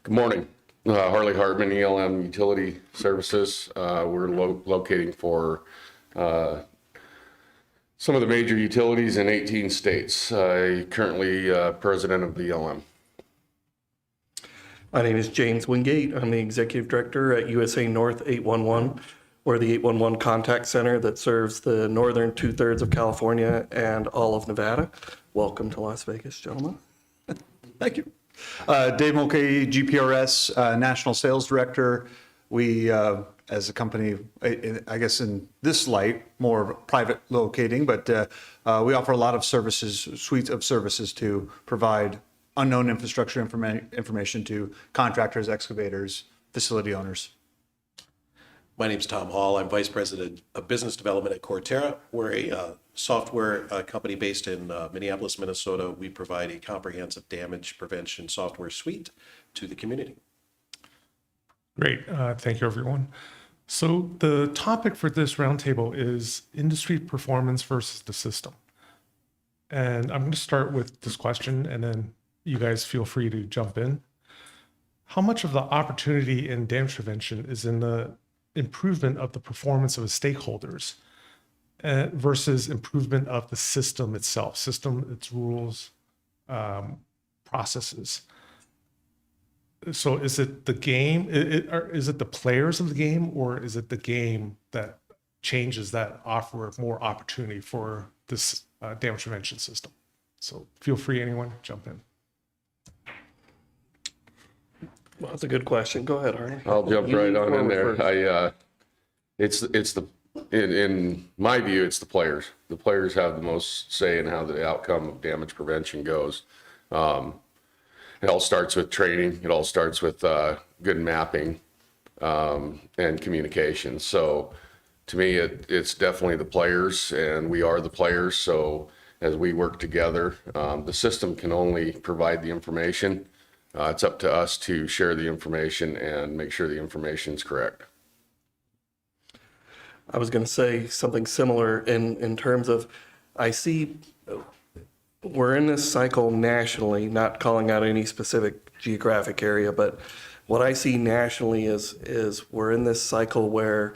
Good morning. Harley Hartman ELM Utility Services. We're locating for some of the major utilities in 18 states. Currently president of the ELM. My name is James Wingate. I'm the executive director at USA North 811. We're the 811 contact center that serves the northern 2/3 of California and all of Nevada. Welcome to Las Vegas, gentlemen. Thank you. Dave Mulcahey, GPRS, National Sales Director. We, as a company, I guess in this light, more private locating, but we offer a lot of services, suites of services to provide unknown infrastructure information to contractors, excavators, facility owners. My name is Tom Hall. I'm Vice President of Business Development at Korterra. We're a software company based in Minneapolis, Minnesota. We provide a comprehensive damage prevention software suite to the community. Great. Thank you, everyone. So the topic for this roundtable is industry performance versus the system. And I'm going to start with this question, and then you guys feel free to jump in. How much of the opportunity in damage prevention is in the improvement of the performance of the stakeholders versus improvement of the system itself, its rules, processes? So is it the game, is it the players of the game, or is it the game that changes that offer more opportunity for this damage prevention system? So feel free, anyone, jump in. Well, that's a good question. Go ahead, Harley. I'll jump right on in there. In my view, it's the players. The players have the most say in how the outcome of damage prevention goes. It all starts with training. It all starts with good mapping and communication. So to me, it's definitely the players, and we are the players. So as we work together, the system can only provide the information. It's up to us to share the information and make sure the information is correct. I was going to say something similar in terms of, I see we're in this cycle nationally, not calling out any specific geographic area, but what I see nationally is we're in this cycle where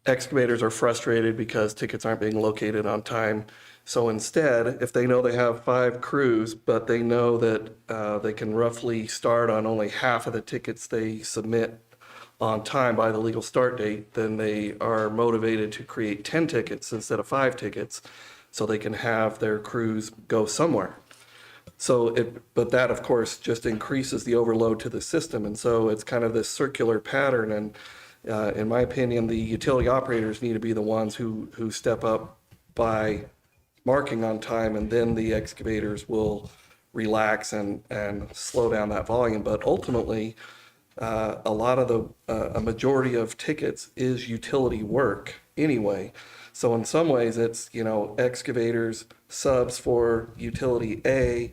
excavators are frustrated because tickets aren't being located on time. So instead, if they know they have 5 crews, but they know that they can roughly start on only half of the tickets they submit on time by the legal start date, then they are motivated to create 10 tickets instead of 5 tickets so they can have their crews go somewhere. But that, of course, just increases the overload to the system. And so it's kind of this circular pattern. And in my opinion, the utility operators need to be the ones who step up by marking on time, and then the excavators will relax and slow down that volume. But ultimately, a majority of tickets is utility work anyway. So in some ways, it's, excavators, subs for utility A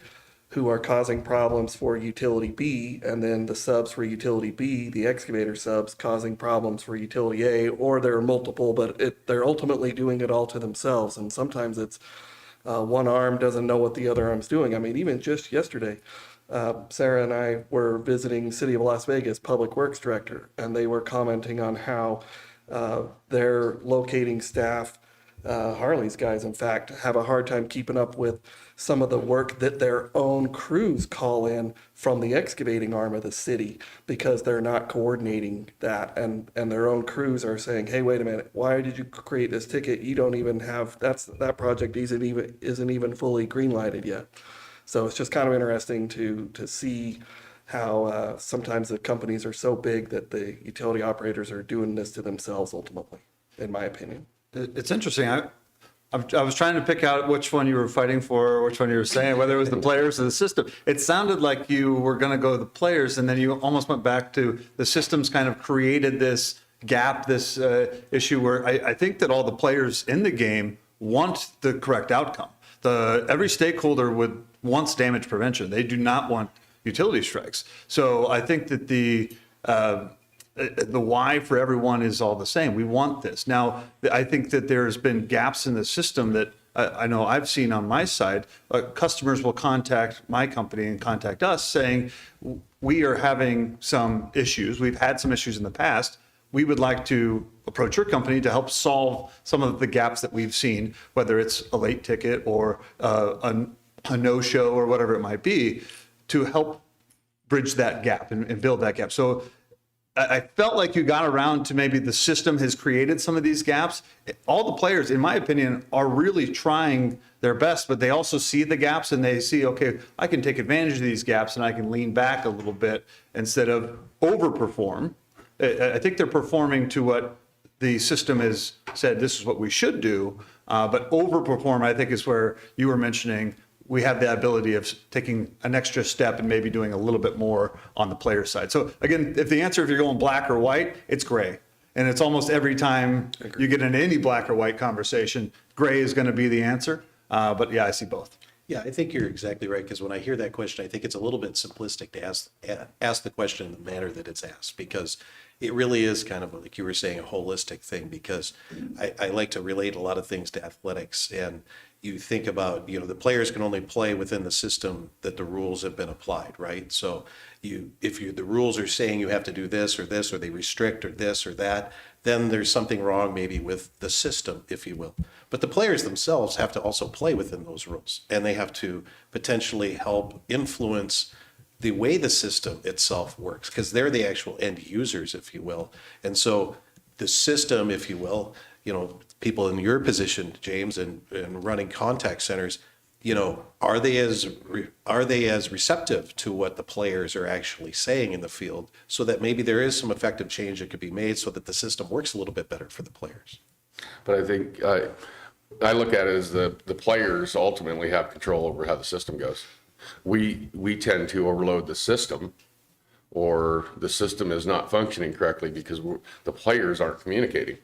who are causing problems for utility B, and then the subs for utility B, the excavator subs causing problems for utility A, or there are multiple, but they're ultimately doing it all to themselves. And sometimes it's one arm doesn't know what the other arm's doing. I mean, even just yesterday, Sarah and I were visiting City of Las Vegas Public Works Director, and they were commenting on how their locating staff, Harley's guys, in fact, have a hard time keeping up with some of the work that their own crews call in from the excavating arm of the city, because they're not coordinating that. And their own crews are saying, hey, wait a minute, why did you create this ticket? You don't even have, that project isn't even fully green lighted yet. So it's just kind of interesting to see how sometimes the companies are so big that the utility operators are doing this to themselves ultimately, in my opinion. It's interesting. I was trying to pick out which one you were fighting for, or which one you were saying, whether it was the players or the system. It sounded like you were going to go the players, and then you almost went back to the systems kind of created this gap, this issue where I think that all the players in the game want the correct outcome. Every stakeholder wants damage prevention. They do not want utility strikes. So I think that the why for everyone is all the same. We want this. Now, I think that there's been gaps in the system that I know I've seen on my side. Customers will contact my company and contact us saying, we are having some issues. We've had some issues in the past. We would like to approach your company to help solve some of the gaps that we've seen, whether it's a late ticket or a no-show or whatever it might be, to help bridge that gap and build that gap. So I felt like you got around to maybe the system has created some of these gaps. All the players, in my opinion, are really trying their best, but they also see the gaps and they see, okay, I can take advantage of these gaps and I can lean back a little bit instead of overperform. I think they're performing to what the system has said, this is what we should do, but overperform, I think, is where you were mentioning we have the ability of taking an extra step and maybe doing a little bit more on the player side. So again, if you're going black or white, it's gray. And it's almost every time you get into any black or white conversation, gray is going to be the answer. But yeah, I see both. Yeah, I think you're exactly right, because when I hear that question, I think it's a little bit simplistic to ask the question in the manner that it's asked, because it really is kind of, like you were saying, a holistic thing, because I like to relate a lot of things to athletics. And you think about, the players can only play within the system that the rules have been applied, right? So if the rules are saying you have to do this, or they restrict, or this or that, then there's something wrong maybe with the system, if you will. But the players themselves have to also play within those rules, and they have to potentially help influence the way the system itself works, because they're the actual end users, if you will. And so the system, if you will, people in your position, James, and running contact centers, are they as receptive to what the players are actually saying in the field, so that maybe there is some effective change that could be made so that the system works a little bit better for the players? But I think I look at it as the players ultimately have control over how the system goes. We tend to overload the system, or the system is not functioning correctly because the players aren't communicating.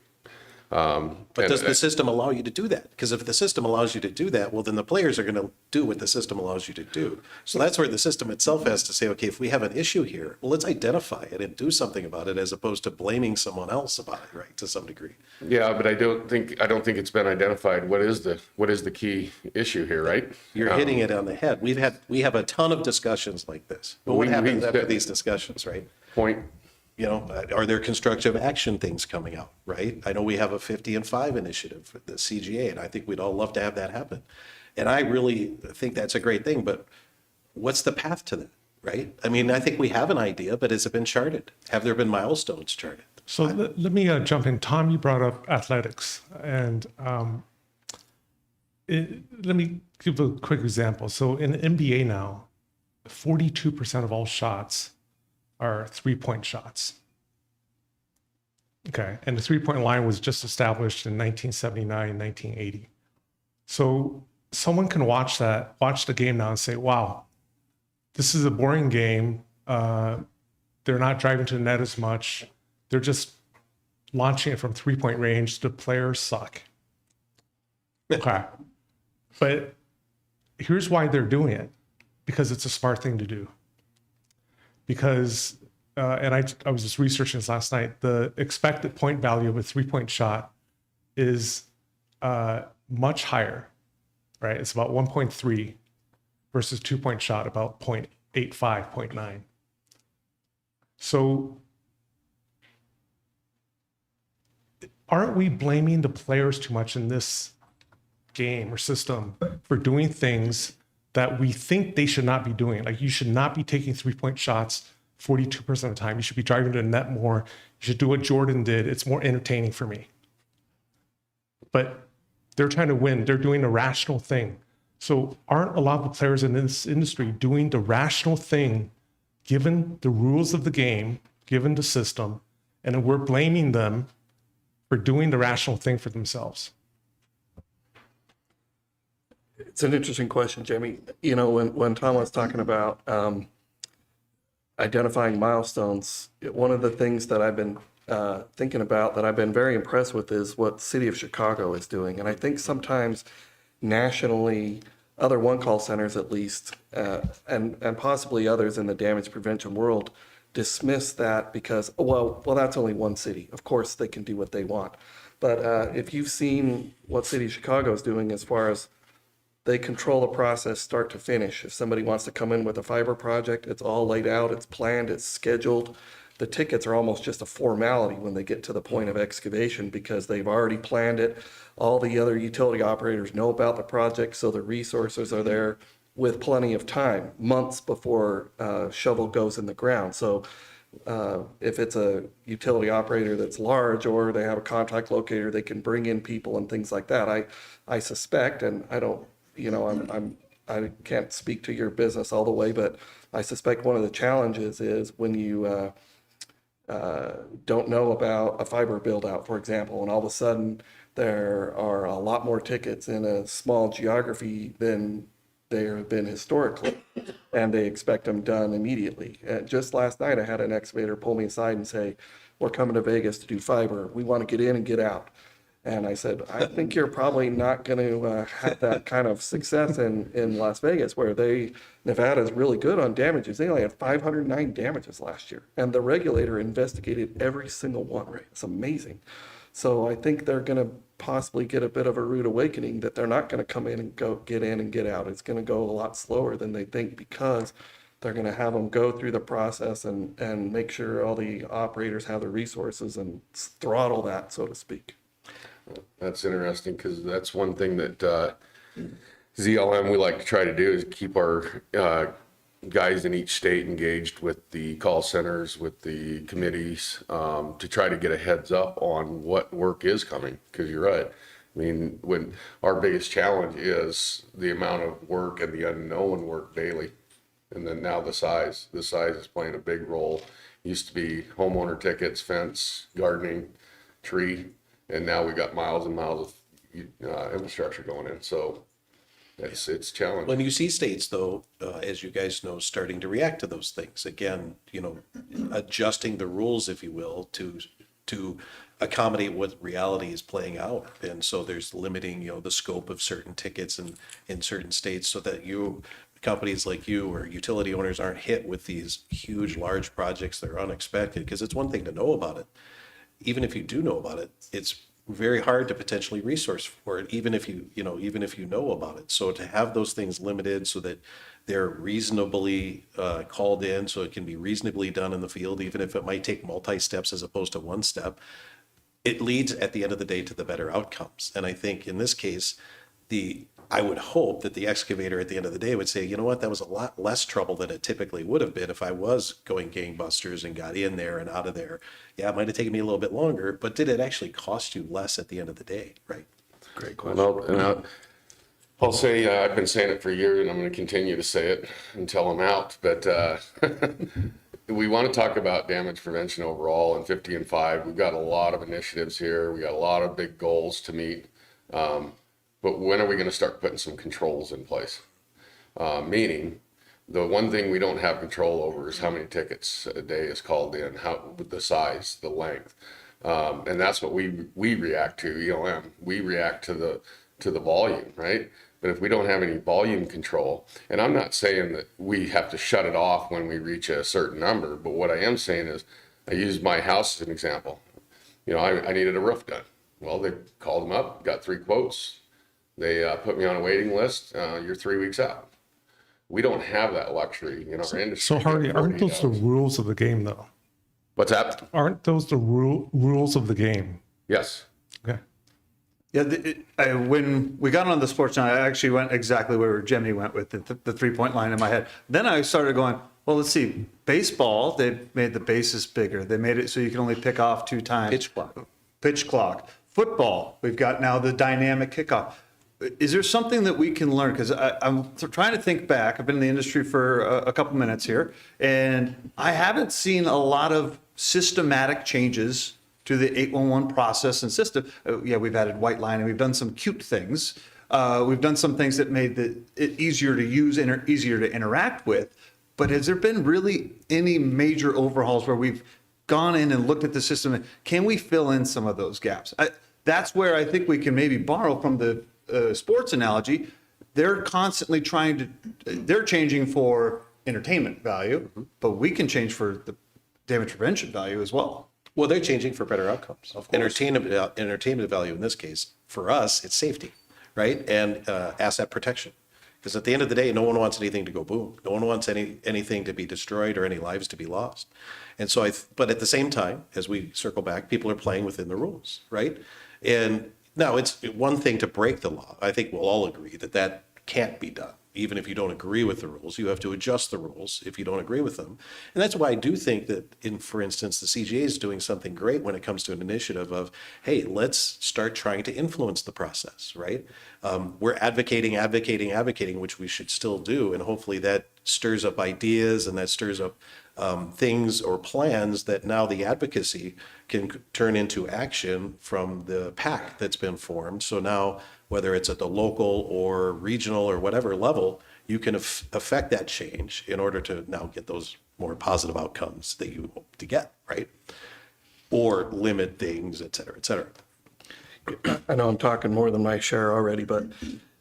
But does the system allow you to do that? Because if the system allows you to do that, well, then the players are going to do what the system allows you to do. So that's where the system itself has to say, okay, if we have an issue here, well, let's identify it and do something about it, as opposed to blaming someone else about it, right, to some degree. Yeah, but I don't think it's been identified what is the key issue here, right? You're hitting it on the head. We have a ton of discussions like this. But what happens after these discussions, right? Point. Are there constructive action things coming out, right? I know we have a 50 and 5 initiative with the CGA, and I think we'd all love to have that happen. And I really think that's a great thing, but what's the path to that, right? I mean, I think we have an idea, but has it been charted? Have there been milestones charted? So let me jump in. Tom, you brought up athletics, and let me give a quick example. So in the NBA now, 42% of all shots are 3-point shots. Okay, and the 3-point line was just established in 1979 and 1980. So someone can watch the game now and say, wow, this is a boring game. They're not driving to the net as much. They're just launching it from 3-point range. The players suck. Okay, but here's why they're doing it, because it's a smart thing to do. Because, and I was just researching this last night, the expected point value of a 3-point shot is much higher, right? It's about 1.3 versus 2-point shot about 0.85, 0.9. So aren't we blaming the players too much in this game or system for doing things that we think they should not be doing? Like, you should not be taking 3-point shots 42% of the time. You should be driving to the net more. You should do what Jordan did. It's more entertaining for me. But they're trying to win. They're doing the rational thing. So aren't a lot of the players in this industry doing the rational thing, given the rules of the game, given the system, and then we're blaming them for doing the rational thing for themselves? It's an interesting question, Jamie. When Tom was talking about identifying milestones, one of the things that I've been thinking about that I've been very impressed with is what City of Chicago is doing. And I think sometimes nationally, other one-call centers at least, and possibly others in the damage prevention world, dismiss that because, well, that's only one city. Of course, they can do what they want. But if you've seen what City of Chicago is doing as far as they control the process start to finish. If somebody wants to come in with a fiber project, it's all laid out, it's planned, it's scheduled. The tickets are almost just a formality when they get to the point of excavation because they've already planned it. All the other utility operators know about the project, so the resources are there with plenty of time, months before shovel goes in the ground. So if it's a utility operator that's large or they have a contract locator, they can bring in people and things like that. I suspect, and I don't, I can't speak to your business all the way, but I suspect one of the challenges is when you don't know about a fiber build out, for example, and all of a sudden there are a lot more tickets in a small geography than there have been historically, and they expect them done immediately. Just last night, I had an excavator pull me aside and say, "We're coming to Vegas to do fiber. We want to get in and get out." And I said, "I think you're probably not going to have that kind of success in Las Vegas, where Nevada's really good on damages. They only had 509 damages last year, and the regulator investigated every single one. It's amazing. So I think they're going to possibly get a bit of a rude awakening that they're not going to come in and get in and get out. It's going to go a lot slower than they think because they're going to have them go through the process and make sure all the operators have the resources and throttle that, so to speak." That's interesting because that's one thing that ZLM we like to try to do is keep our guys in each state engaged with the call centers, with the committees, to try to get a heads up on what work is coming. Because you're right. I mean, when our biggest challenge is the amount of work and the unknown work daily. And then now the size is playing a big role. Used to be homeowner tickets, fence, gardening, tree. And now we got miles and miles of infrastructure going in. So it's challenging. When you see states, though, as you guys know, starting to react to those things, again, adjusting the rules, if you will, to accommodate what reality is playing out. And so there's limiting, the scope of certain tickets in certain states so that companies like you or utility owners aren't hit with these huge, large projects that are unexpected. Because it's one thing to know about it. Even if you do know about it, it's very hard to potentially resource for it, even if you know about it. So to have those things limited so that they're reasonably called in, so it can be reasonably done in the field, even if it might take multi-steps as opposed to one step, it leads at the end of the day to the better outcomes. And I think in this case, I would hope that the excavator at the end of the day would say, you know what, that was a lot less trouble than it typically would have been if I was going gangbusters and got in there and out of there. Yeah, it might have taken me a little bit longer, but did it actually cost you less at the end of the day, right? Great question. I'll say, I've been saying it for years and I'm going to continue to say it until I'm out, but we want to talk about damage prevention overall in 50 and 5. We've got a lot of initiatives here. We got a lot of big goals to meet. But when are we going to start putting some controls in place? Meaning, the one thing we don't have control over is how many tickets a day is called in, the size, the length. And that's what we react to, ELM. We react to the volume, right? But if we don't have any volume control, and I'm not saying that we have to shut it off when we reach a certain number, but what I am saying is, I use my house as an example. I needed a roof done. Well, they called them up, got 3 quotes. They put me on a waiting list. You're 3 weeks out. We don't have that luxury in our industry. So Harley, aren't those the rules of the game, though? What's that? Aren't those the rules of the game? Yes. Okay. Yeah, when we got on the sports channel, I actually went exactly where Jimmy went with the 3-point line in my head. Then I started going, well, let's see. Baseball, they made the bases bigger. They made it so you can only pick off 2 times. Pitch clock. Football, we've got now the dynamic kickoff. Is there something that we can learn? Because I'm trying to think back. I've been in the industry for a couple minutes here, and I haven't seen a lot of systematic changes to the 811 process and system. Yeah, we've added white line, and we've done some cute things. We've done some things that made it easier to use and easier to interact with. But has there been really any major overhauls where we've gone in and looked at the system? And can we fill in some of those gaps? That's where I think we can maybe borrow from the sports analogy. They're constantly they're changing for entertainment value, but we can change for the damage prevention value as well. Well, they're changing for better outcomes. Entertainment value in this case, for us, it's safety, right? And asset protection. Because at the end of the day, no one wants anything to go boom. No one wants anything to be destroyed or any lives to be lost. And so but at the same time, as we circle back, people are playing within the rules, right? And now it's one thing to break the law. I think we'll all agree that that can't be done. Even if you don't agree with the rules, you have to adjust the rules if you don't agree with them. And that's why I do think that, for instance, the CGA is doing something great when it comes to an initiative of, hey, let's start trying to influence the process, right? We're advocating, which we should still do. And hopefully that stirs up ideas and that stirs up things or plans that now the advocacy can turn into action from the pack that's been formed. So now, whether it's at the local or regional or whatever level, you can affect that change in order to now get those more positive outcomes that you hope to get, right? Or limit things, et cetera, et cetera. I know I'm talking more than my share already, but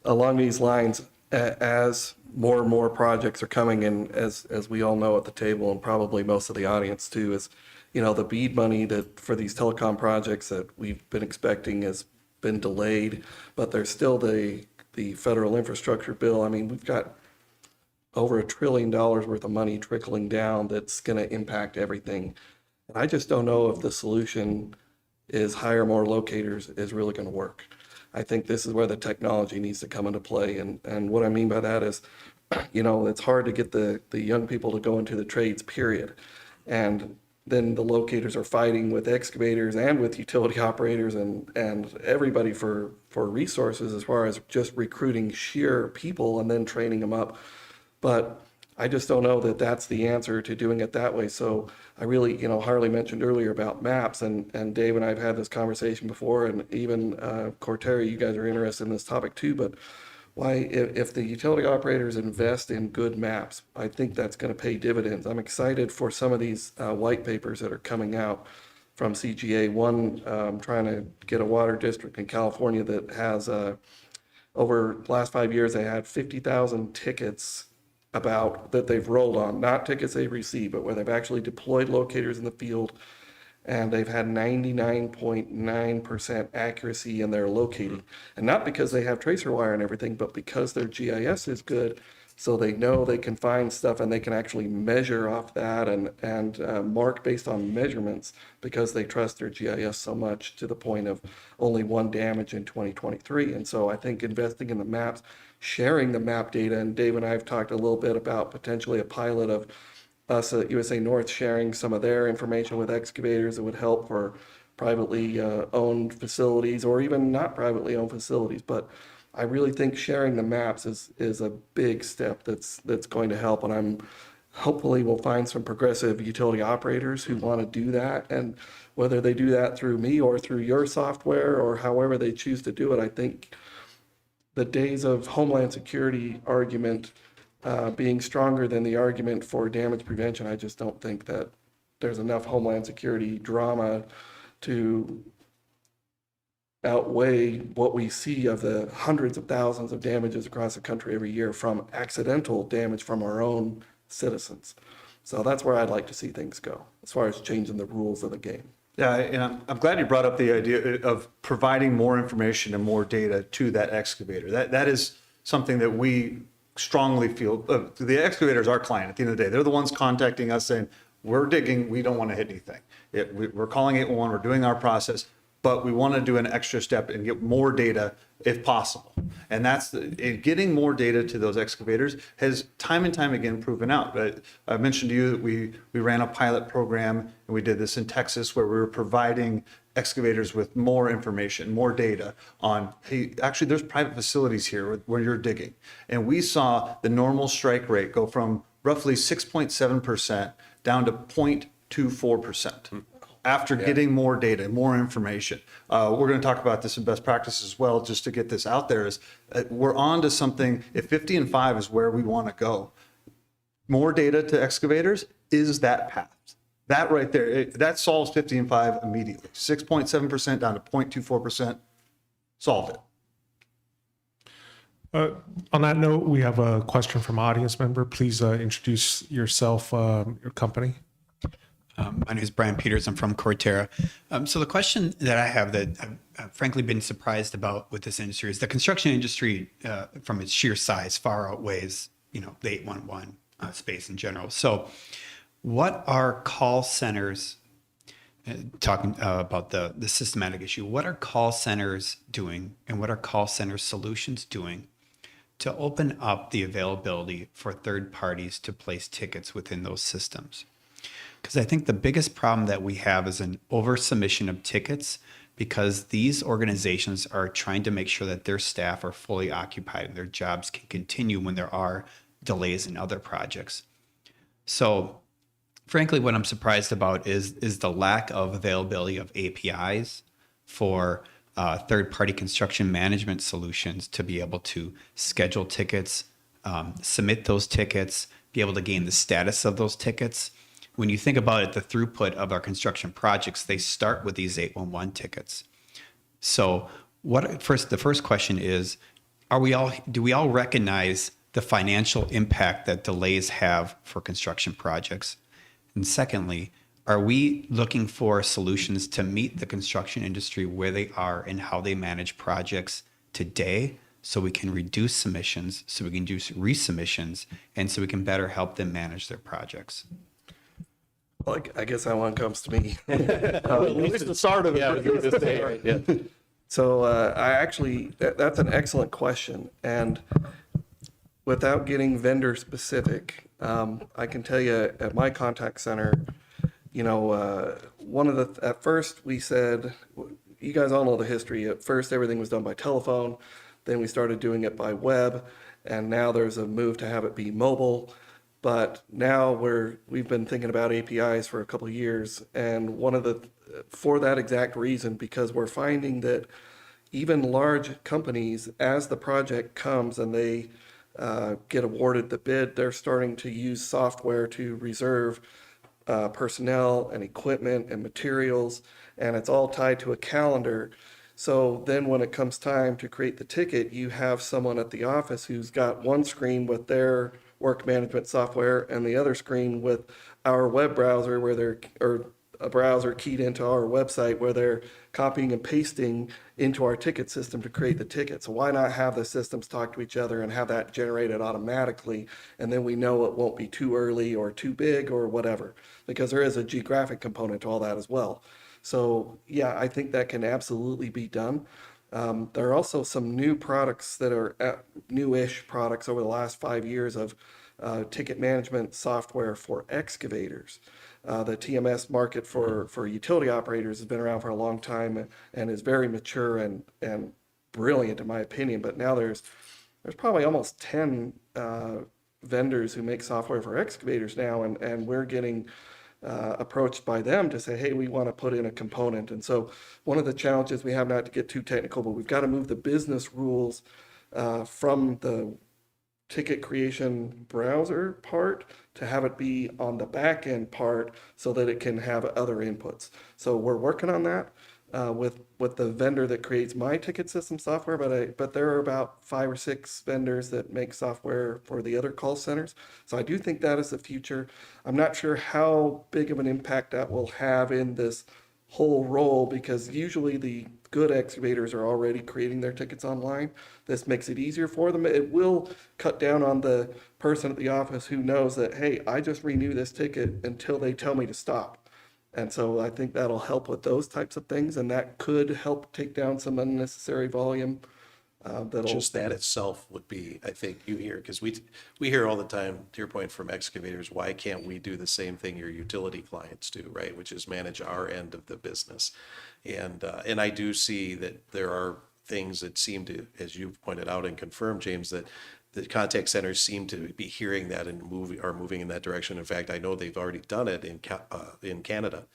along these lines, as more and more projects are coming in, as we all know at the table, and probably most of the audience too, is, the BEAD money that for these telecom projects that we've been expecting has been delayed, but there's still the federal infrastructure bill. I mean, we've got over $1 trillion worth of money trickling down that's going to impact everything. And I just don't know if the solution is hire more locators is really going to work. I think this is where the technology needs to come into play. And what I mean by that is, it's hard to get the young people to go into the trades, period. And then the locators are fighting with excavators and with utility operators and everybody for resources as far as just recruiting sheer people and then training them up. But I just don't know that that's the answer to doing it that way. So I really, Harley mentioned earlier about maps, and Dave and I have had this conversation before, and even Korterra, you guys are interested in this topic too, but why, if the utility operators invest in good maps, I think that's going to pay dividends. I'm excited for some of these white papers that are coming out from CGA. One, trying to get a water district in California that has, over the last 5 years, they had 50,000 tickets that they've rolled on, not tickets they've received, but where they've actually deployed locators in the field, and they've had 99.9% accuracy in their locating. And not because they have tracer wire and everything, but because their GIS is good, so they know they can find stuff and they can actually measure off that and mark based on measurements because they trust their GIS so much, to the point of only 1 damage in 2023. And so I think investing in the maps, sharing the map data, and Dave and I have talked a little bit about potentially a pilot of us at USA North sharing some of their information with excavators that would help for privately owned facilities or even not privately owned facilities. But I really think sharing the maps is a big step that's going to help. And hopefully we'll find some progressive utility operators who want to do that. And whether they do that through me or through your software or however they choose to do it, I think the days of Homeland Security argument being stronger than the argument for damage prevention, I just don't think that there's enough Homeland Security drama to outweigh what we see of the hundreds of thousands of damages across the country every year from accidental damage from our own citizens. So that's where I'd like to see things go as far as changing the rules of the game. Yeah, and I'm glad you brought up the idea of providing more information and more data to that excavator. That is something that we strongly feel. The excavator is our client at the end of the day. They're the ones contacting us saying, we're digging, we don't want to hit anything. We're calling 811, we're doing our process, but we want to do an extra step and get more data if possible. And that's getting more data to those excavators has time and time again proven out. But I mentioned to you that we ran a pilot program, and we did this in Texas, where we were providing excavators with more information, more data on, hey, actually there's private facilities here where you're digging. And we saw the normal strike rate go from roughly 6.7% down to 0.24%. After getting more data, more information. We're going to talk about this in best practice as well, just to get this out there, is we're on to something. If 50 and 5 is where we want to go, more data to excavators is that path. That right there, that solves 50 and 5 immediately. 6.7% down to 0.24%, solved it. On that note, we have a question from audience member. Please introduce yourself, your company. My name is Brian Peters. I'm from Korterra. So the question that I have that I've frankly been surprised about with this industry is the construction industry, from its sheer size, far outweighs, the 811 space in general. So what are call centers, talking about the systematic issue, what are call centers doing and what are call center solutions doing to open up the availability for third parties to place tickets within those systems? Because I think the biggest problem that we have is an over submission of tickets, because these organizations are trying to make sure that their staff are fully occupied and their jobs can continue when there are delays in other projects. So frankly, what I'm surprised about is the lack of availability of APIs for third-party construction management solutions to be able to schedule tickets, submit those tickets, be able to gain the status of those tickets. When you think about it, the throughput of our construction projects, they start with these 811 tickets. So the first question is, do we all recognize the financial impact that delays have for construction projects? And secondly, are we looking for solutions to meet the construction industry where they are and how they manage projects today, so we can reduce submissions, so we can reduce resubmissions, and so we can better help them manage their projects? Well, I guess that one comes to me. At least the start of it. Yeah, I was going to say, right, yeah. So that's an excellent question. And without getting vendor specific, I can tell you at my contact center, at first we said, you guys all know the history. At first, everything was done by telephone. Then we started doing it by web. And now there's a move to have it be mobile. But now we've been thinking about APIs for a couple of years, and for that exact reason, because we're finding that even large companies, as the project comes and they get awarded the bid, they're starting to use software to reserve personnel and equipment and materials, and it's all tied to a calendar. So then when it comes time to create the ticket, you have someone at the office who's got one screen with their work management software and the other screen with our web browser or a browser keyed into our website where they're copying and pasting into our ticket system to create the ticket. So why not have the systems talk to each other and have that generated automatically? And then we know it won't be too early or too big or whatever, because there is a geographic component to all that as well. So yeah, I think that can absolutely be done. There are also some new products that are newish products over the last 5 years of ticket management software for excavators. The TMS market for utility operators has been around for a long time and is very mature and brilliant in my opinion. But now there's probably almost 10 vendors who make software for excavators now, and we're getting approached by them to say, hey, we want to put in a component. And so one of the challenges we have, not to get too technical, but we've got to move the business rules from the ticket creation browser part to have it be on the back end part so that it can have other inputs. So we're working on that with the vendor that creates my ticket system software, but there are about 5 or 6 vendors that make software for the other call centers. So I do think that is the future. I'm not sure how big of an impact that will have in this whole role, because usually the good excavators are already creating their tickets online. This makes it easier for them. It will cut down on the person at the office who knows that, hey, I just renew this ticket until they tell me to stop. And so I think that'll help with those types of things, and that could help take down some unnecessary volume. Just that itself would be, I think, you hear, because we hear all the time, to your point, from excavators, why can't we do the same thing your utility clients do, right? Which is manage our end of the business. And I do see that there are things that seem to, as you've pointed out and confirmed, James, that the contact centers seem to be hearing that and are moving in that direction. In fact, I know they've already done it in Canada.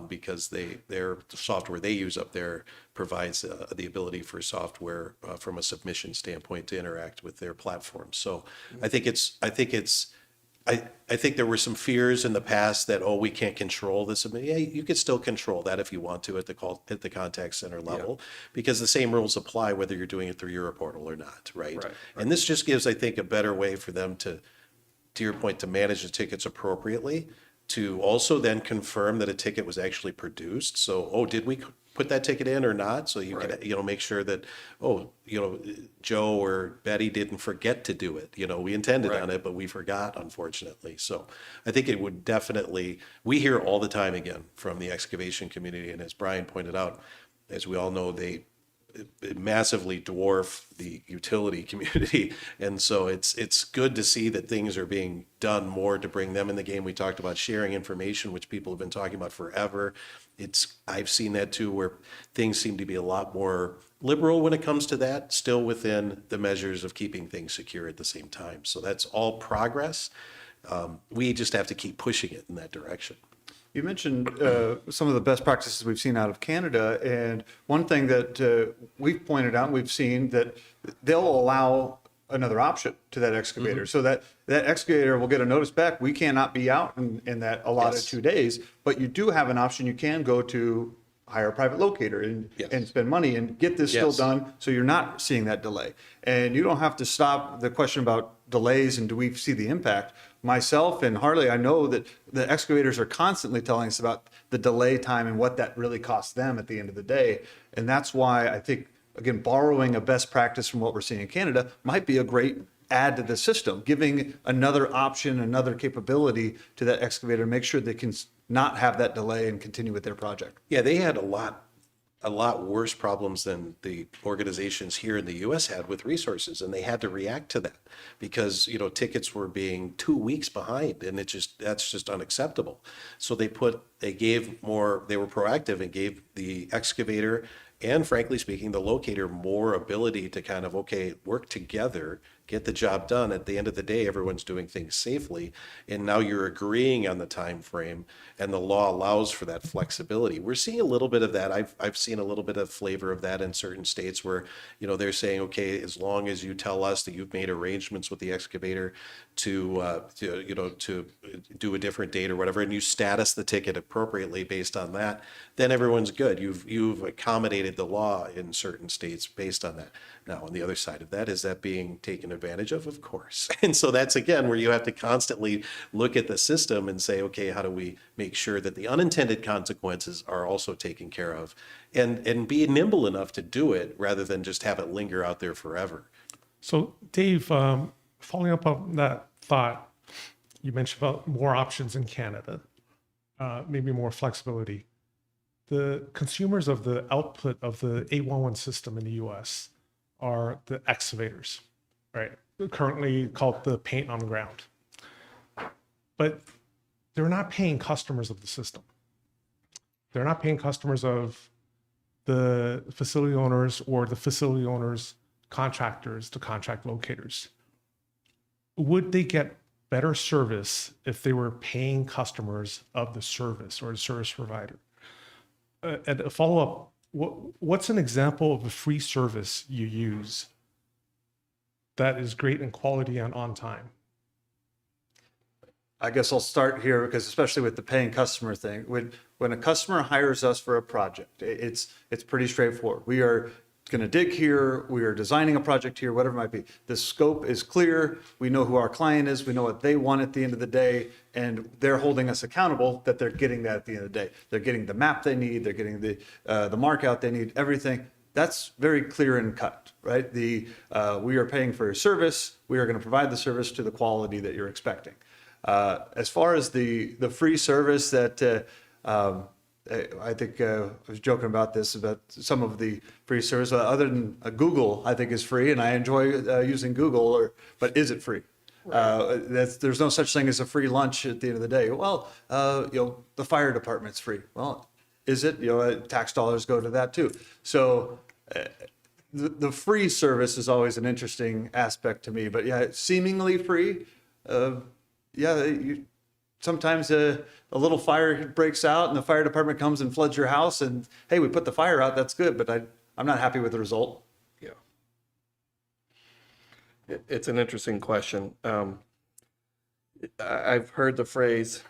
Because their software they use up there provides the ability for software from a submission standpoint to interact with their platform. So I think there were some fears in the past that, we can't control this. Yeah, you could still control that if you want to at the contact center level, because the same rules apply whether you're doing it through your portal or not, right? And this just gives, I think, a better way for them to your point, to manage the tickets appropriately. to also then confirm that a ticket was actually produced. So, oh, did we put that ticket in or not? So you can, make sure that, Joe or Betty didn't forget to do it. We intended on it, but we forgot, unfortunately. So I think it would definitely, we hear all the time again from the excavation community. And as Brian pointed out, as we all know, they massively dwarf the utility community. And so it's good to see that things are being done more to bring them in the game. We talked about sharing information, which people have been talking about forever. I've seen that too, where things seem to be a lot more liberal when it comes to that, still within the measures of keeping things secure at the same time. So that's all progress. We just have to keep pushing it in that direction. You mentioned some of the best practices we've seen out of Canada, and one thing that we've pointed out, we've seen that they'll allow another option to that excavator, so that excavator will get a notice back. We cannot be out in that allotted 2 days, but you do have an option. You can go to hire a private locator and spend money and get this still done, so you're not seeing that delay. And you don't have to stop the question about delays and do we see the impact. Myself and Harley, I know that the excavators are constantly telling us about the delay time and what that really costs them at the end of the day. And that's why I think, again, borrowing a best practice from what we're seeing in Canada might be a great add to the system, giving another option, another capability to that excavator, make sure they can not have that delay and continue with their project. Yeah, they had a lot worse problems than the organizations here in the US had with resources, and they had to react to that because, tickets were being 2 weeks behind, and that's just unacceptable. So they were proactive and gave the excavator and, frankly speaking, the locator more ability to kind of, work together, get the job done. At the end of the day, everyone's doing things safely, and now you're agreeing on the time frame, and the law allows for that flexibility. We're seeing a little bit of that. I've seen a little bit of flavor of that in certain states where, they're saying, okay, as long as you tell us that you've made arrangements with the excavator to do a different date or whatever, and you status the ticket appropriately based on that, then everyone's good. You've accommodated the law in certain states based on that. Now, on the other side of that, is that being taken advantage of course. And so that's, again, where you have to constantly look at the system and say, okay, how do we make sure that the unintended consequences are also taken care of, and be nimble enough to do it rather than just have it linger out there forever. So Dave, following up on that thought, you mentioned about more options in Canada, maybe more flexibility. The consumers of the output of the 811 system in the US are the excavators, right? Currently called the paint on the ground. But they're not paying customers of the system. They're not paying customers of the facility owners or the facility owners' contractors, the contract locators. Would they get better service if they were paying customers of the service or the service provider? And a follow-up, what's an example of a free service you use that is great in quality and on time? I guess I'll start here because especially with the paying customer thing, when a customer hires us for a project, it's pretty straightforward. We are going to dig here, we are designing a project here, whatever it might be. The scope is clear, we know who our client is, we know what they want at the end of the day, and they're holding us accountable that they're getting that at the end of the day. They're getting the map they need, they're getting the mark out they need, everything. That's very clear and cut, right? We are paying for a service, we are going to provide the service to the quality that you're expecting. As far as the free service that I think I was joking about this, about some of the free service, other than Google, I think is free, and I enjoy using Google, but is it free? There's no such thing as a free lunch at the end of the day. Well, the fire department's free. Well, is it? Tax dollars go to that too. So the free service is always an interesting aspect to me, but yeah, seemingly free. Sometimes a little fire breaks out and the fire department comes and floods your house and, hey, we put the fire out, that's good, but I'm not happy with the result. Yeah. It's an interesting question. I've heard the phrase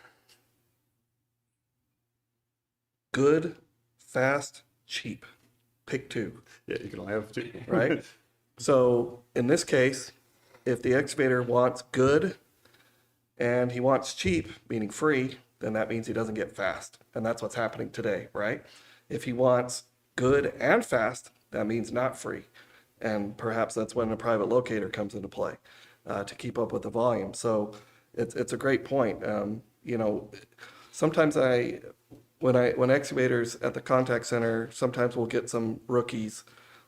good, fast, cheap. Pick two. Yeah, you can only have two. Right? So in this case, if the excavator wants good and he wants cheap, meaning free, then that means he doesn't get fast. And that's what's happening today, right? If he wants good and fast, that means not free. And perhaps that's when a private locator comes into play to keep up with the volume. So it's a great point. You know, sometimes when excavators at the contact center, sometimes we'll get some rookies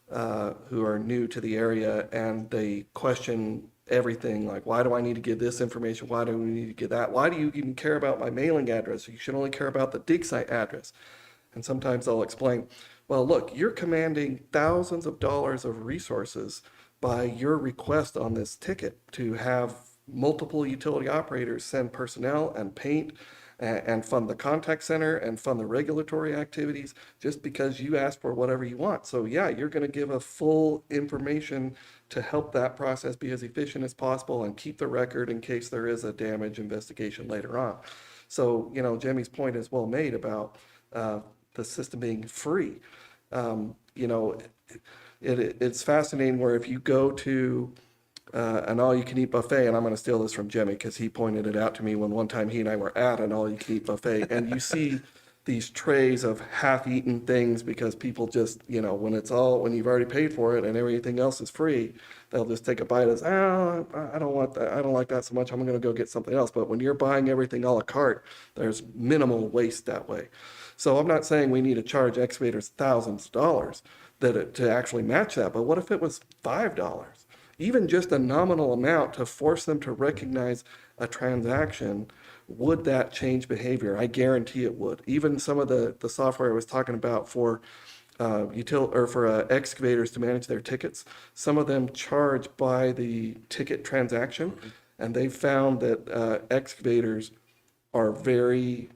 who are new to the area, and they question everything like, why do I need to give this information? Why do we need to get that? Why do you even care about my mailing address? You should only care about the dig site address. And sometimes I'll explain, well, look, you're commanding thousands of dollars of resources by your request on this ticket to have multiple utility operators send personnel and paint and fund the contact center and fund the regulatory activities just because you asked for whatever you want. So yeah, you're going to give a full information to help that process be as efficient as possible and keep the record in case there is a damage investigation later on. So, you know, Jimmy's point is well made about the system being free. You know, it's fascinating where if you go to an all-you-can-eat buffet, and I'm going to steal this from Jimmy because he pointed it out to me when one time he and I were at an all-you-can-eat buffet, and you see these trays of half-eaten things because people just, you know, when you've already paid for it and everything else is free, they'll just take a bite as, oh, I don't want that, I don't like that so much, I'm going to go get something else. But when you're buying everything a la carte, there's minimal waste that way. So I'm not saying we need to charge excavators thousands of dollars to actually match that, but what if it was $5? Even just a nominal amount to force them to recognize a transaction, would that change behavior? I guarantee it would. Even some of the software I was talking about for excavators to manage their tickets, some of them charge by the ticket transaction, and they found that excavators are very,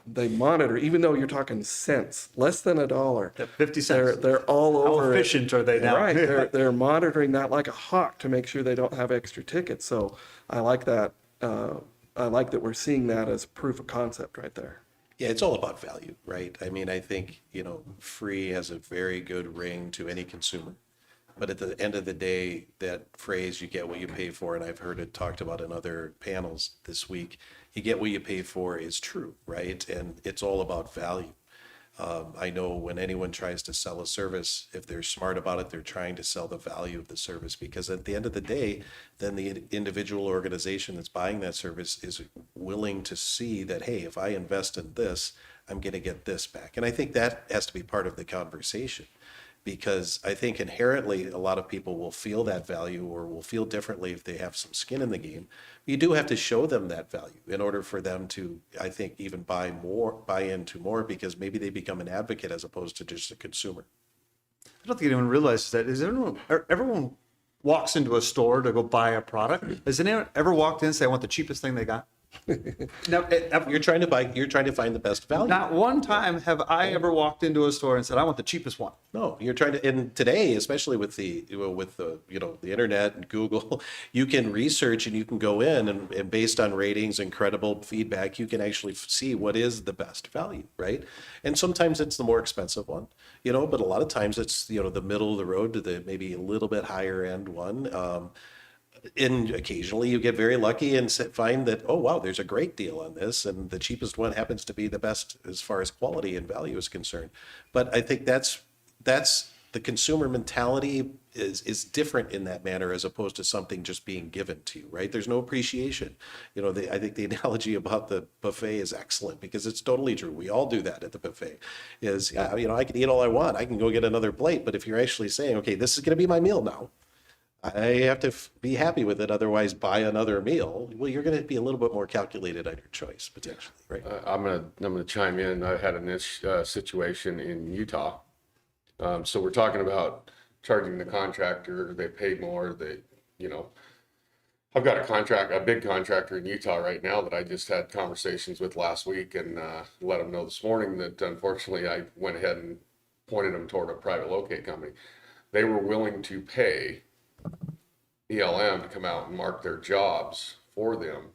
they monitor, even though you're talking cents, less than $1. 50 cents. They're all over How efficient are they now? Right, they're monitoring that like a hawk to make sure they don't have extra tickets. So I like that. I like that we're seeing that as proof of concept right there. Yeah, it's all about value, right? I mean, I think, you know, free has a very good ring to any consumer. But at the end of the day, that phrase, you get what you pay for, and I've heard it talked about in other panels this week, you get what you pay for is true, right? And it's all about value. I know when anyone tries to sell a service, if they're smart about it, they're trying to sell the value of the service, because at the end of the day, then the individual organization that's buying that service is willing to see that, hey, if I invest in this, I'm going to get this back. And I think that has to be part of the conversation, because I think inherently a lot of people will feel that value or will feel differently if they have some skin in the game. You do have to show them that value in order for them to, I think, even buy into more, because maybe they become an advocate as opposed to just a consumer. I don't think anyone realizes that. Everyone walks into a store to go buy a product. Has anyone ever walked in and say, I want the cheapest thing they got? No, you're trying to find the best value. Not one time have I ever walked into a store and said, I want the cheapest one. No, you're trying to, and today, especially with the the internet and Google, you can research and you can go in and based on ratings and credible feedback, you can actually see what is the best value, right? And sometimes it's the more expensive one, but a lot of times it's, the middle of the road to the maybe a little bit higher end one. And occasionally you get very lucky and find that, oh, wow, there's a great deal on this. And the cheapest one happens to be the best as far as quality and value is concerned. But I think that's the consumer mentality is different in that manner as opposed to something just being given to you, right? There's no appreciation. I think the analogy about the buffet is excellent because it's totally true. We all do that at the buffet is, I can eat all I want. I can go get another plate. But if you're actually saying, okay, this is going to be my meal now, I have to be happy with it. Otherwise, buy another meal. Well, you're going to be a little bit more calculated on your choice, potentially, right? I'm gonna chime in. I had a situation in Utah. So we're talking about charging the contractor. They pay more. I've got a big contractor in Utah right now that I just had conversations with last week and let them know this morning that unfortunately I went ahead and pointed them toward a private locate company. They were willing to pay ELM to come out and mark their jobs for them.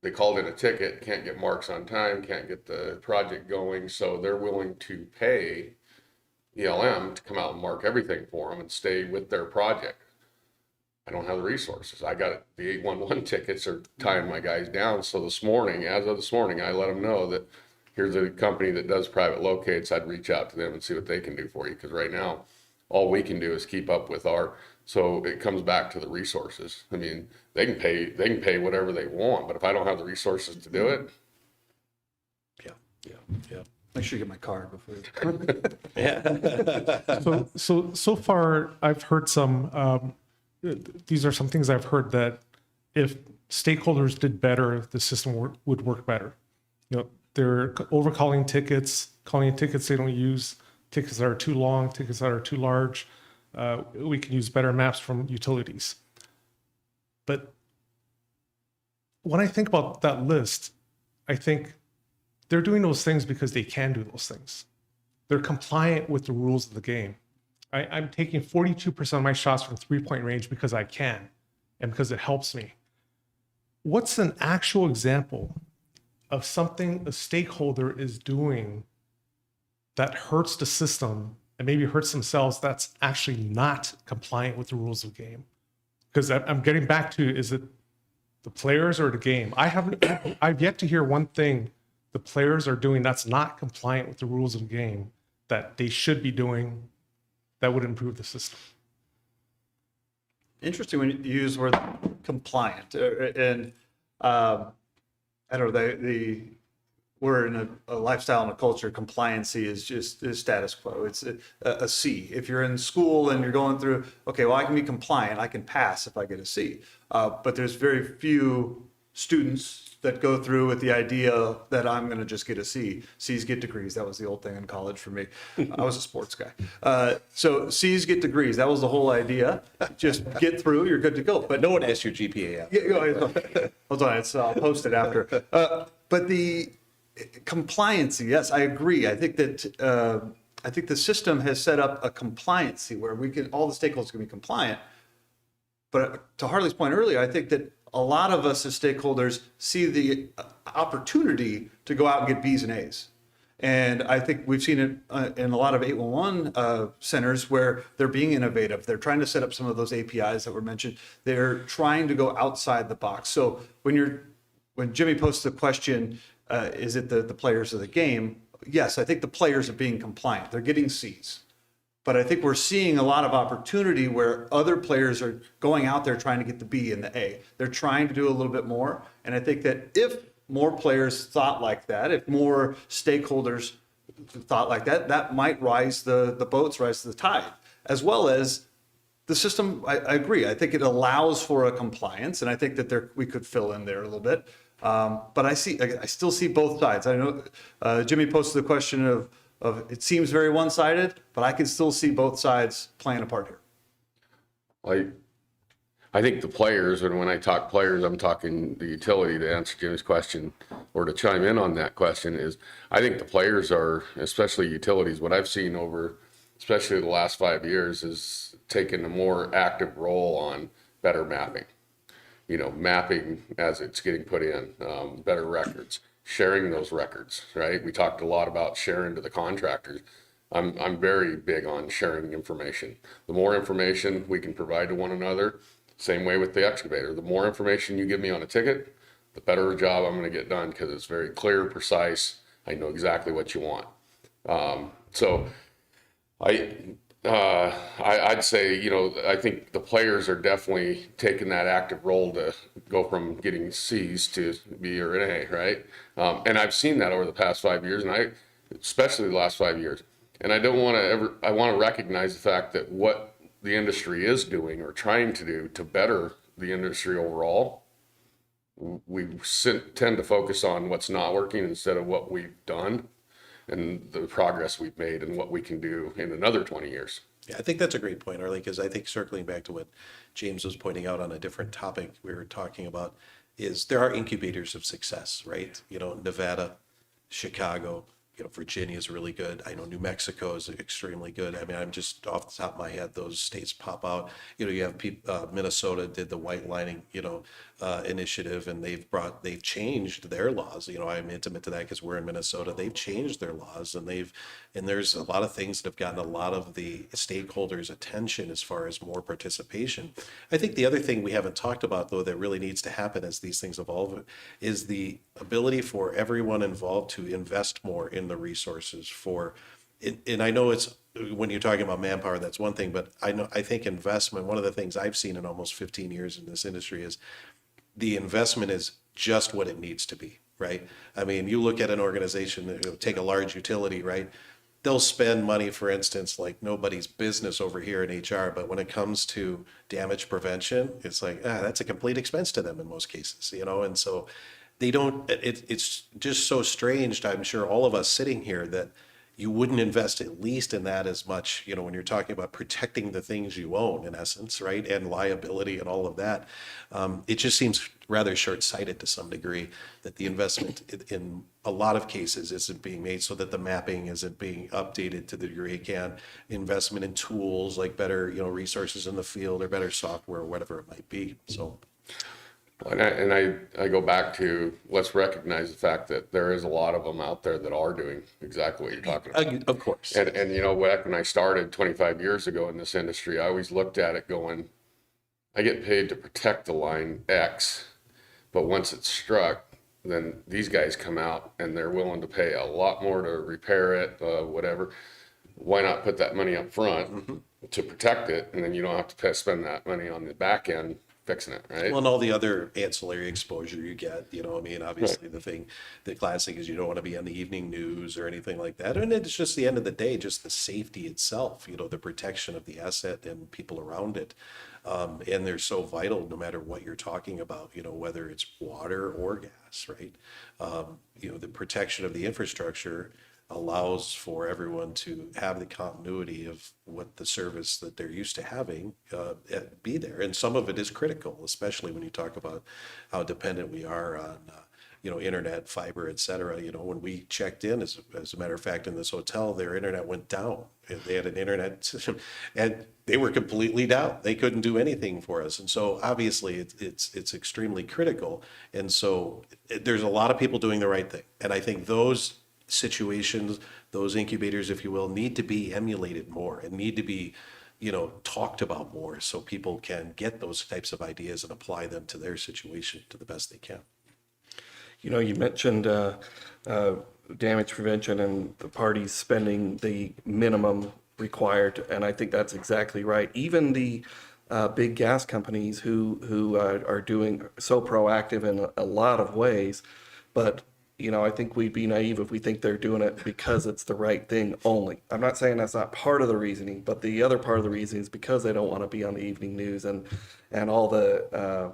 They called in a ticket, can't get marks on time, can't get the project going, so they're willing to pay ELM to come out and mark everything for them and stay with their project. I don't have the resources. I got the 811 tickets are tying my guys down. So this morning, as of this morning, I let them know that here's a company that does private locates. I'd reach out to them and see what they can do for you. Because right now, all we can do is keep up with so it comes back to the resources. I mean, they can pay whatever they want, but if I don't have the resources to do it, Yeah. Make sure you get my card before. So far, I've heard these are some things I've heard that if stakeholders did better, the system would work better. They're overcalling tickets, calling tickets they don't use, tickets that are too long, tickets that are too large. We can use better maps from utilities. But when I think about that list, I think they're doing those things because they can do those things. They're compliant with the rules of the game. I'm taking 42% of my shots from 3-point range because I can and because it helps me. What's an actual example of something a stakeholder is doing that hurts the system and maybe hurts themselves that's actually not compliant with the rules of the game? Because I'm getting back to, is it the players or the game? I've yet to hear one thing the players are doing that's not compliant with the rules of the game that they should be doing that would improve the system. Interesting when you use the word compliant, and I don't know, we're in a lifestyle and a culture. Compliancy is status quo. It's a C. If you're in school and you're going through, okay, well, I can be compliant. I can pass if I get a C. But there's very few students that go through with the idea that I'm going to just get a C. C's get degrees. That was the old thing in college for me. I was a sports guy. So C's get degrees. That was the whole idea. Just get through, you're good to go. But No one asked your GPA out. yeah, hold on, I'll post it after. But the compliancy, yes, I agree. I think the system has set up a compliancy where all the stakeholders can be compliant. But to Harley's point earlier, I think that a lot of us as stakeholders see the opportunity to go out and get B's and A's. And I think we've seen it in a lot of 811 centers where they're being innovative. They're trying to set up some of those APIs that were mentioned. They're trying to go outside the box. So when Jimmy posts the question, is it the players of the game? Yes, I think the players are being compliant. They're getting C's. But I think we're seeing a lot of opportunity where other players are going out there trying to get the B and the A. They're trying to do a little bit more. And I think that if more players thought like that, if more stakeholders thought like that, that might rise the boats, rise to the tide, as well as the system. I agree. I think it allows for a compliance, and I think that we could fill in there a little bit. But I still see both sides. I know Jimmy posted the question of it seems very one-sided, but I can still see both sides playing a part here. I think the players, and when I talk players, I'm talking the utility, to answer Jimmy's question or to chime in on that question, is I think the players are, especially utilities, what I've seen over, especially the last 5 years, is taking a more active role on better mapping. Mapping as it's getting put in, better records, sharing those records, right? We talked a lot about sharing to the contractors. I'm very big on sharing information. The more information we can provide to one another, same way with the excavator. The more information you give me on a ticket, the better a job I'm going to get done, because it's very clear, precise. I know exactly what you want. So I'd say, I think the players are definitely taking that active role to go from getting C's to B or an A, right? And I've seen that over the past 5 years, and especially the last 5 years. And I want to recognize the fact that what the industry is doing or trying to do to better the industry overall, we tend to focus on what's not working instead of what we've done and the progress we've made and what we can do in another 20 years. Yeah, I think that's a great point, Arlie, because I think circling back to what James was pointing out on a different topic we were talking about is there are incubators of success, right? Nevada, Chicago, Virginia is really good. I know New Mexico is extremely good. I mean, I'm just off the top of my head, those states pop out. You have Minnesota did the white lining, initiative, and they've changed their laws. You know, I'm intimate to that because we're in Minnesota. They've changed their laws, and there's a lot of things that have gotten a lot of the stakeholders' attention as far as more participation. I think the other thing we haven't talked about, though, that really needs to happen as these things evolve is the ability for everyone involved to invest more in the resources and I know it's, when you're talking about manpower, that's one thing, but I think investment, one of the things I've seen in almost 15 years in this industry is the investment is just what it needs to be, right? I mean, you look at an organization, take a large utility, right? They'll spend money, for instance, like nobody's business over here in HR, but when it comes to damage prevention, it's like, that's a complete expense to them in most cases, you know? And so they don't, it's just so strange, I'm sure all of us sitting here, that you wouldn't invest at least in that as much, you know, when you're talking about protecting the things you own, in essence, right? And liability and all of that. It just seems rather short-sighted to some degree that the investment in a lot of cases isn't being made, so that the mapping isn't being updated to the degree it can. Investment in tools like better, you know, resources in the field or better software or whatever it might be. So. And I go back to, let's recognize the fact that there is a lot of them out there that are doing exactly what you're talking about. Of course. And you know, back when I started 25 years ago in this industry, I always looked at it going, I get paid to protect the line X, but once it's struck, then these guys come out and they're willing to pay a lot more to repair it, whatever. Why not put that money up front to protect it, and then you don't have to spend that money on the back end fixing it, right? Well, and all the other ancillary exposure you get, you know, I mean, obviously the classic is you don't want to be on the evening news or anything like that. And it's just the end of the day, just the safety itself, you know, the protection of the asset and people around it. And they're so vital no matter what you're talking about, you know, whether it's water or gas, right? You know, the protection of the infrastructure allows for everyone to have the continuity of what the service that they're used to having be there. And some of it is critical, especially when you talk about how dependent we are on, you know, internet, fiber, et cetera. You know, when we checked in, as a matter of fact, in this hotel, their internet went down. They had an internet system and they were completely down. They couldn't do anything for us. And so obviously it's extremely critical. And so there's a lot of people doing the right thing. And I think those situations, those incubators, if you will, need to be emulated more and need to be, you know, talked about more so people can get those types of ideas and apply them to their situation to the best they can. You know, you mentioned damage prevention and the parties spending the minimum required, and I think that's exactly right. Even the big gas companies who are doing so proactive in a lot of ways, but you know, I think we'd be naive if we think they're doing it because it's the right thing only. I'm not saying that's not part of the reasoning, but the other part of the reasoning is because they don't want to be on the evening news and all the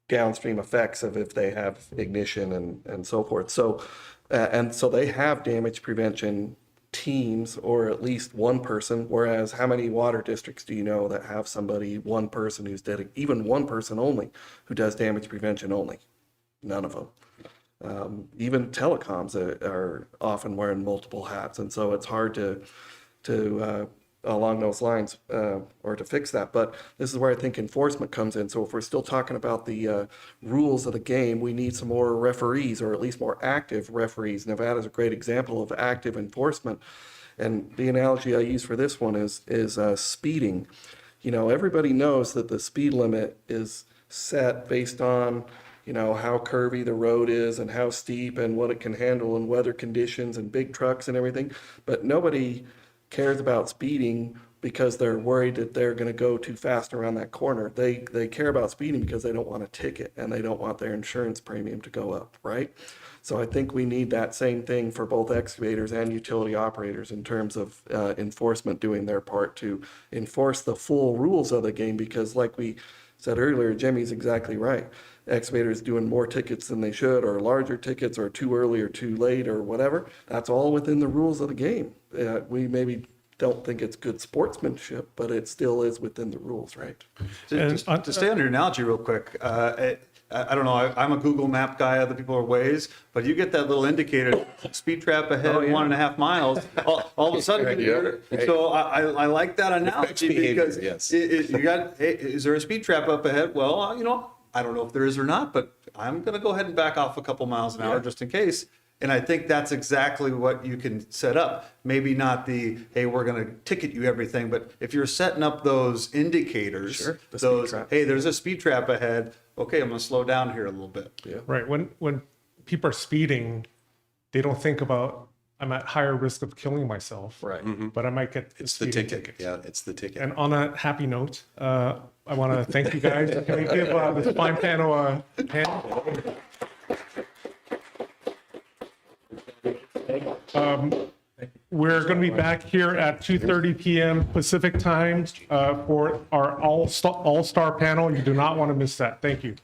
downstream effects of if they have ignition and so forth. So, and so they have damage prevention teams, or at least one person, whereas how many water districts do you know that have somebody, one person who's dedicated, even one person only, who does damage prevention only? None of them. Even telecoms are often wearing multiple hats, and so it's hard to along those lines or to fix that. But this is where I think enforcement comes in. So if we're still talking about the rules of the game, we need some more referees, or at least more active referees. Nevada's a great example of active enforcement, and the analogy I use for this one is speeding. You know, everybody knows that the speed limit is set based on, you know, how curvy the road is and how steep and what it can handle and weather conditions and big trucks and everything. But nobody cares about speeding because they're worried that they're going to go too fast around that corner. They care about speeding because they don't want a ticket and they don't want their insurance premium to go up, right? So I think we need that same thing for both excavators and utility operators in terms of enforcement doing their part to enforce the full rules of the game, because like we said earlier, Jimmy's exactly right. Excavators doing more tickets than they should, or larger tickets, or too early or too late, or whatever. That's all within the rules of the game. We maybe don't think it's good sportsmanship, but it still is within the rules, right? To stay on your analogy real quick, I don't know, I'm a Google map guy, other people are Waze, but you get that little indicator, speed trap ahead, 1.5 miles, all of a sudden, so I like that analogy because yes. you got, hey, is there a speed trap up ahead? Well, you know, I don't know if there is or not, but I'm going to go ahead and back off a couple miles an hour just in case. And I think that's exactly what you can set up. Maybe not the, hey, we're going to ticket you everything, but if you're setting up those indicators, Sure, the speed those, trap. hey, there's a speed trap ahead. Okay, I'm going to slow down here a little bit. Yeah. Right. When people are speeding, they don't think about, I'm at higher risk of killing myself. Right. But I might get a It's the speeding ticket. Yeah, it's the ticket. And on a happy note, I want to thank you guys. Can we give this fine panel a hand? We're going to be back here at 2:30 p.m. Pacific time for our all-star panel. You do not want to miss that. Thank you.